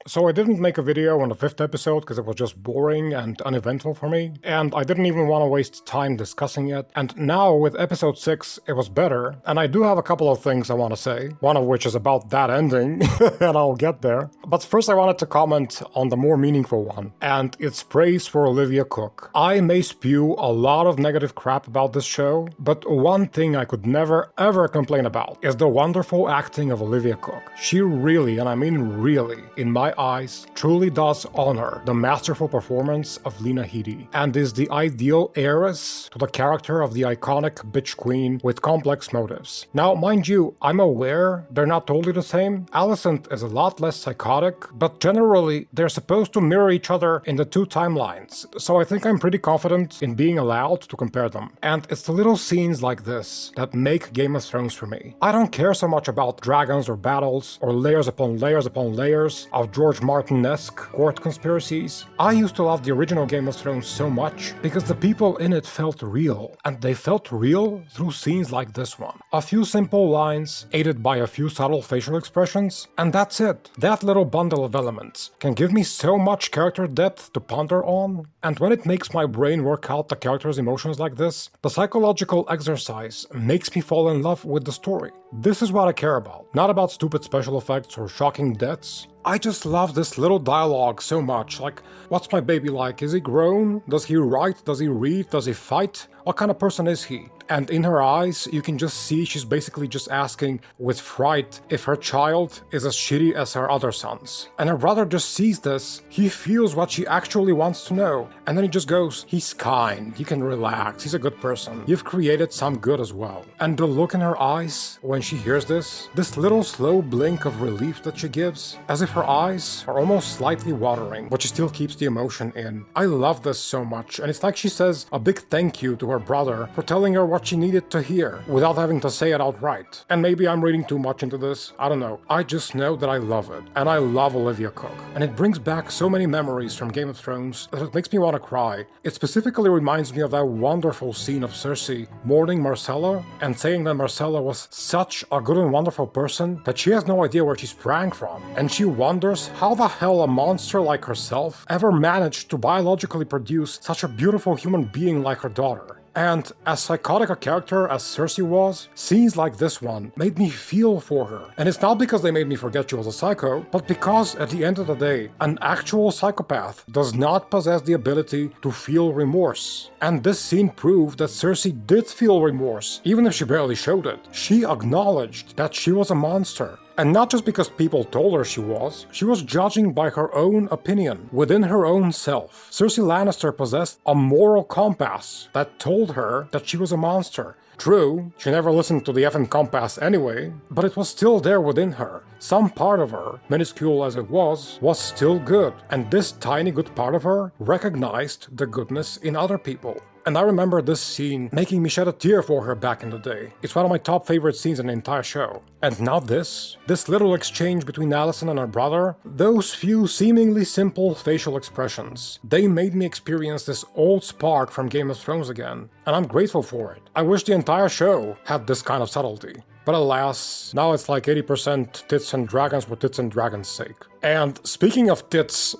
So I didn't make a video on the 5th episode because it was just boring and uneventful for me, and I didn't even want to waste time discussing it. And now with episode 6, it was better, and I do have a couple of things I want to say, one of which is about that ending, and I'll get there. But first I wanted to comment on the more meaningful one, and it's praise for Olivia Cooke. I may spew a lot of negative crap about this show, but one thing I could never ever complain about is the wonderful acting of Olivia Cooke. She really, and I mean really, in my eyes, truly does honor the masterful performance of Lena Headey, and is the ideal heiress to the character of the iconic bitch queen with complex motives. Now, mind you, I'm aware they're not totally the same. Alicent is a lot less psychotic, but generally they're supposed to mirror each other in the two timelines, so I think I'm pretty confident in being allowed to compare them. And it's the little scenes like this that make Game of Thrones for me. I don't care so much about dragons or battles or layers upon layers upon layers of George Martin-esque court conspiracies. I used to love the original Game of Thrones so much because the people in it felt real, and they felt real through scenes like this one. A few simple lines, aided by a few subtle facial expressions, and that's it. That little bundle of elements can give me so much character depth to ponder on, and when it makes my brain work out the character's emotions like this, the psychological exercise makes me fall in love with the story. This is what I care about, not about stupid special effects or shocking deaths. I just love this little dialogue so much, like, what's my baby like? Is he grown? Does he write? Does he read? Does he fight? What kind of person is he? And in her eyes, you can just see she's basically just asking with fright if her child is as shitty as her other sons. And her brother just sees this, he feels what she actually wants to know, and then he just goes, he's kind, you can relax, he's a good person, you've created some good as well. And the look in her eyes when she hears this little slow blink of relief that she gives, as if her eyes are almost slightly watering, but she still keeps the emotion in. I love this so much, and it's like she says a big thank you to her brother for telling her what she needed to hear without having to say it outright. And maybe I'm reading too much into this, I don't know. I just know that I love it, and I love Olivia Cooke. And it brings back so many memories from Game of Thrones that it makes me want to cry. It specifically reminds me of that wonderful scene of Cersei mourning Marcella and saying that Marcella was such a good and wonderful person that she has no idea where she sprang from, and she wonders how the hell a monster like herself ever managed to biologically produce such a beautiful human being like her daughter. And as psychotic a character as Cersei was, scenes like this one made me feel for her. And it's not because they made me forget she was a psycho, but because at the end of the day, an actual psychopath does not possess the ability to feel remorse. And this scene proved that Cersei did feel remorse, even if she barely showed it. She acknowledged that she was a monster. And not just because people told her she was judging by her own opinion, within her own self. Cersei Lannister possessed a moral compass that told her that she was a monster. True, she never listened to the effing compass anyway, but it was still there within her. Some part of her, minuscule as it was still good, and this tiny good part of her recognized the goodness in other people. And I remember this scene making me shed a tear for her back in the day. It's one of my top favorite scenes in the entire show. And now this little exchange between Alicent and her brother, those few seemingly simple facial expressions, they made me experience this old spark from Game of Thrones again, and I'm grateful for it. I wish the entire show had this kind of subtlety. But alas, now it's like 80% tits and dragons for tits and dragons' sake. And speaking of tits,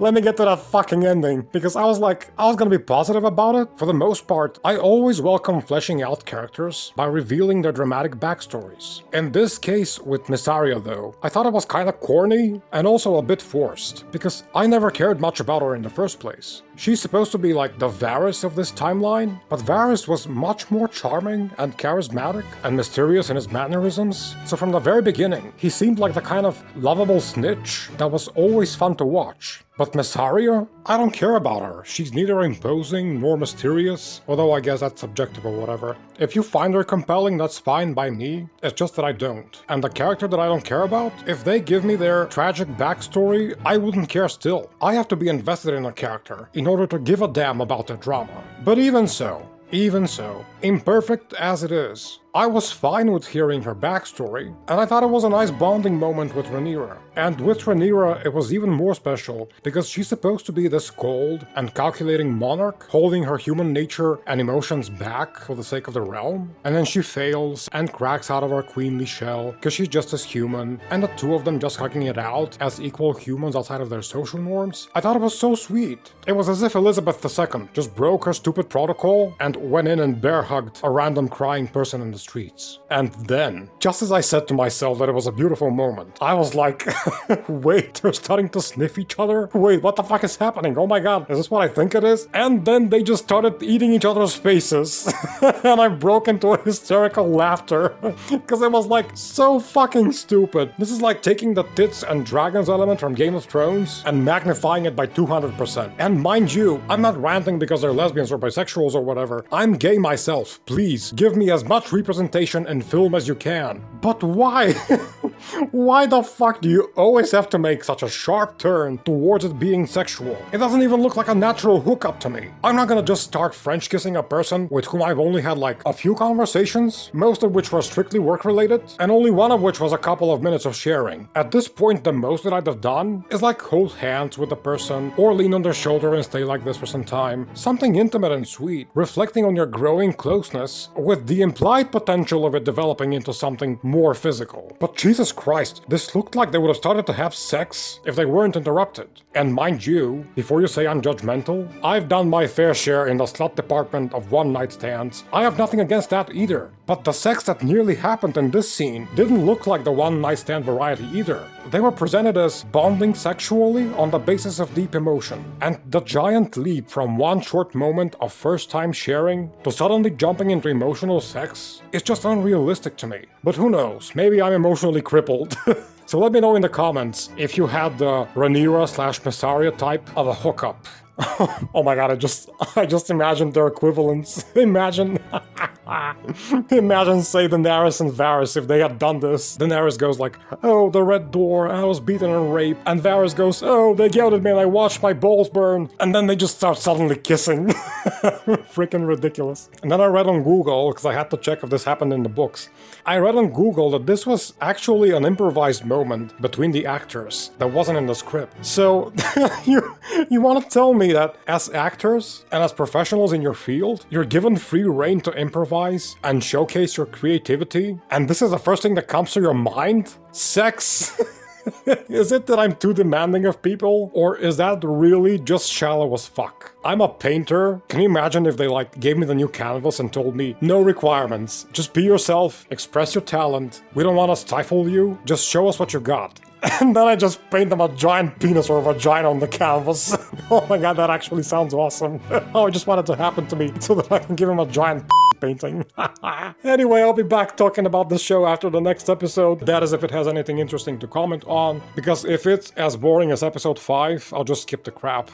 let me get to that fucking ending, because I was gonna be positive about it. For the most part, I always welcome fleshing out characters by revealing their dramatic backstories. In this case with Miss Arya though, I thought it was kinda corny and also a bit forced, because I never cared much about her in the first place. She's supposed to be like the Varys of this timeline, but Varys was much more charming and charismatic and mysterious in his mannerisms, so from the very beginning, he seemed like the kind of lovable snitch that was always fun to watch. But Miss Arya? I don't care about her. She's neither imposing nor mysterious, although I guess that's subjective or whatever. If you find her compelling, that's fine by me, it's just that I don't. And the character that I don't care about, if they give me their tragic backstory, I wouldn't care still. I have to be invested in a character in order to give a damn about their drama. But even so, imperfect as it is, I was fine with hearing her backstory, and I thought it was a nice bonding moment with rhaenyra. And with rhaenyra, it was even more special because she's supposed to be this cold and calculating monarch, holding her human nature and emotions back for the sake of the realm. And then she fails and cracks out of her queenly shell because she's just as human, and the two of them just hugging it out as equal humans outside of their social norms. I thought it was so sweet. It was as if Elizabeth II just broke her stupid protocol and went in and bear hugged a random crying person in the streets. And then, just as I said to myself that it was a beautiful moment, I was like, wait, they're starting to sniff each other? Wait, what the fuck is happening? Oh my god, is this what I think it is? And then they just started eating each other's faces. And I broke into a hysterical laughter because it was like so fucking stupid. This is like taking the tits and dragons element from Game of Thrones and magnifying it by 200%. And mind you, I'm not ranting because they're lesbians or bisexuals or whatever. I'm gay myself. Please, give me as much representation in film as you can. But why? Why the fuck do you always have to make such a sharp turn towards it being sexual? It doesn't even look like a natural hookup to me. I'm not gonna just start French kissing a person with whom I've only had like a few conversations, most of which were strictly work related, and only one of which was a couple of minutes of sharing. At this point, the most that I'd have done is like hold hands with the person or lean on their shoulder and stay like this for some time. Something intimate and sweet, reflecting on your growing closeness with the implied potential of it developing into something more physical. But Jesus Christ, this looked like they would have started to have sex if they weren't interrupted. And mind you, before you say I'm judgmental, I've done my fair share in the slut department of one-night stands. I have nothing against that either. But the sex that nearly happened in this scene didn't look like the one-night stand variety either. They were presented as bonding sexually on the basis of deep emotion. And the giant leap from one short moment of first-time sharing to suddenly jumping into emotional sex is just unrealistic to me. But who knows, maybe I'm emotionally crippled. So let me know in the comments if you had the rhaenyra/Mysaria type of a hookup. Oh my god, I just imagined their equivalents. Imagine say Daenerys and Varys if they had done this. Daenerys goes like, oh, the Red Door, I was beaten and raped. And Varys goes, oh, they yelled at me and I watched my balls burn. And then they just start suddenly kissing. Freaking ridiculous. And then I read on Google, because I had to check if this happened in the books. I read on Google that this was actually an improvised moment between the actors that wasn't in the script. So, you want to tell me that as actors and as professionals in your field, you're given free rein to improvise and showcase your creativity, and this is the first thing that comes to your mind? Sex? Is it that I'm too demanding of people? Or is that really just shallow as fuck? I'm a painter. Can you imagine if they gave me the new canvas and told me, no requirements, just be yourself, express your talent, we don't want to stifle you, just show us what you got. And then I just paint them a giant penis or a vagina on the canvas. Oh my god, that actually sounds awesome. Oh, I just want it to happen to me so that I can give him a giant painting. Anyway, I'll be back talking about this show after the next episode. That is if it has anything interesting to comment on, because if it's as boring as episode 5, I'll just skip the crap.